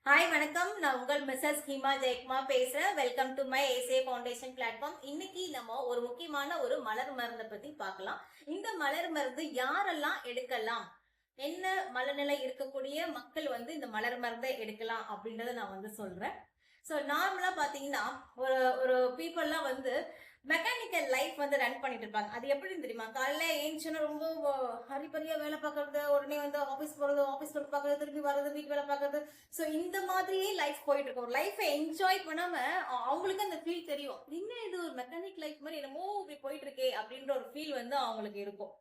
Hi வணக்கம். நான் உங்கள் மிஸ்ஸஸ் ஹீமா ஜெயக்குமார் பேசுறேன். Welcome to my ACA foundation platform. இன்னைக்கு நம்ம ஒரு முக்கியமான ஒரு மலர் மருந்தை பத்தி பார்க்கலாம். இந்த மலர் மருந்து யாரெல்லாம் எடுக்கலாம், என்ன மனநிலை இருக்கக்கூடிய மக்கள் இந்த மலர் மருந்தை எடுக்கலாம் அப்படின்றத நான் சொல்றேன். ஸோ நார்மலா பாத்தீங்கன்னா ஒரு ஒரு பீப்புள்லாம் மெக்கானிக்கல் லைஃப் ரன் பண்ணிட்டு இருப்பாங்க. அது எப்படின்னு தெரியுமா? காலையில ஏஞ்சுன்னா ரொம்ப ஹரிபரியா வேலை பார்க்கறது, உடனே ஆஃபீஸ் போறது, ஆஃபீஸ் ஒர்க் பார்க்கறது, திரும்பி வர்றது, வீட்டு வேலை பார்க்கறது. ஸோ இந்த மாதிரியே லைஃப் போயிட்டு இருக்கும். லைஃபை என்ஜாய் பண்ணாம அவங்களுக்கு அந்த ஃபீல் தெரியும். இன்னும் இது ஒரு மெக்கானிக் லைஃப் மாதிரி என்னமோ இப்படி போயிட்டு இருக்கே அப்படின்ற ஒரு ஃபீல் அவங்களுக்கு இருக்கும்.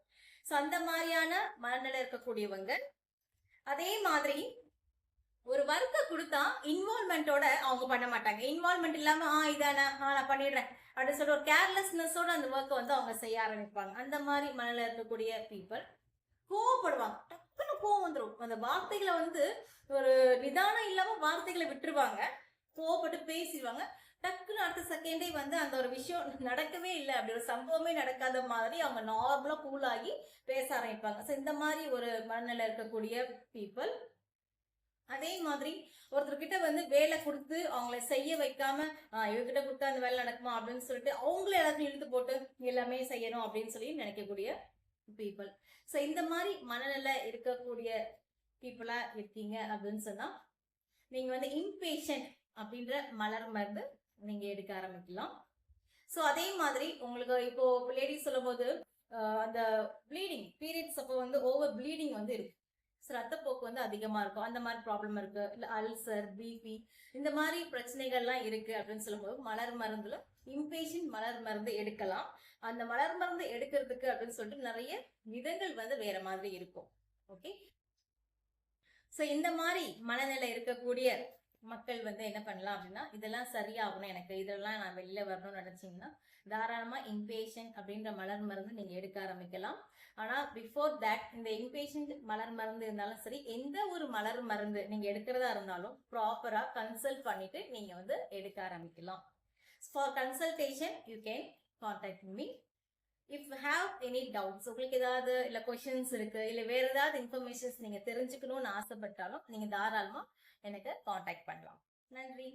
ஸோ அந்த மாதிரியான மனநிலை இருக்கக்கூடியவங்க. அதே மாதிரி ஒரு ஒர்க்கை கொடுத்தா இன்வால்மெண்டோட அவங்க பண்ண மாட்டாங்க. இன்வால்மெண்ட் இல்லாம இதானே நான் பண்ணிடுறேன் அப்படின்னு சொல்லிட்டு ஒரு கேர்லெஸ்னஸோட அந்த ஒர்க்கை அவங்க செய்ய ஆரம்பிப்பாங்க. அந்த மாதிரி மனநிலை இருக்கக்கூடிய பீப்புள் கோவப்படுவாங்க. டக்குன்னு கோவம் வந்துடும். அந்த வார்த்தைகளை ஒரு நிதானம் இல்லாம வார்த்தைகளை விட்டுருவாங்க. கோவப்பட்டு பேசிடுவாங்க. டக்குன்னு அடுத்த செகண்டே அந்த ஒரு விஷயம் நடக்கவே இல்லை, அப்படி ஒரு சம்பவமே நடக்காத மாதிரி அவங்க நார்மலா கூலாகி பேச ஆரம்பிப்பாங்க. ஸோ இந்த மாதிரி ஒரு மனநிலை இருக்கக்கூடிய பீப்புள். அதே மாதிரி ஒருத்தர்கிட்ட வேலை கொடுத்து அவங்கள செய்ய வைக்காம இவர்கிட்ட கொடுத்தா அந்த வேலை நடக்குமா அப்படின்னு சொல்லிட்டு அவங்களே எல்லாத்தையும் இழுத்து போட்டு எல்லாமே செய்யணும் அப்படின்னு சொல்லி நினைக்கக்கூடிய பீப்புள். ஸோ இந்த மாதிரி மனநிலை இருக்கக்கூடிய பீப்புளா இருக்கீங்க அப்படின்னு சொன்னா நீங்க இம்பேஷண்ட் அப்படின்ற மலர் மருந்து நீங்க எடுக்க ஆரம்பிக்கலாம். ஸோ அதே மாதிரி உங்களுக்கு இப்போ லேடிஸ் சொல்லும் போது அந்த ப்ளீடிங் பீரியட்ஸ் அப்போ ஓவர் ப்ளீடிங் இருக்கு. ரத்தப்போக்கு அதிகமா இருக்கும். அந்த மாதிரி ப்ராப்ளம் இருக்கு, இல்ல அல்சர், பிபி, இந்த மாதிரி பிரச்சனைகள்லாம் இருக்கு அப்படின்னு சொல்லும்போது மலர் மருந்துல இம்பேஷண்ட் மலர் மருந்து எடுக்கலாம். அந்த மலர் மருந்து எடுக்கிறதுக்கு அப்படின்னு சொல்லிட்டு நிறைய விதங்கள் வேற மாதிரி இருக்கும். ஓகே. சோ இந்த மாதிரி மனநிலை இருக்கக்கூடிய மக்கள் என்ன பண்ணலாம் அப்படின்னா, இதெல்லாம் சரியாகணும், எனக்கு இதெல்லாம் நான் வெளியில வரணும்னு நினைச்சீங்கன்னா தாராளமா இம்பேஷண்ட் அப்படின்ற மலர் மருந்து நீங்க எடுக்க ஆரம்பிக்கலாம். ஆனா பிஃபோர் தட் இந்த இம்பேஷண்ட் மலர் மருந்து இருந்தாலும் சரி, எந்த ஒரு மலர் மருந்து நீங்க எடுக்கிறதா இருந்தாலும் ப்ராப்பரா கன்சல்ட் பண்ணிட்டு நீங்க எடுக்க ஆரம்பிக்கலாம். For consultation you can contact me. If have any doubts, உங்களுக்கு ஏதாவது இல்ல கொஸ்டின்ஸ் இருக்கு, இல்ல வேற ஏதாவது இன்ஃபர்மேஷன்ஸ் நீங்க தெரிஞ்சுக்கணும்னு ஆசைப்பட்டாலும் நீங்க தாராளமா எனக்கு கான்டாக்ட் பண்ணலாம். நன்றி.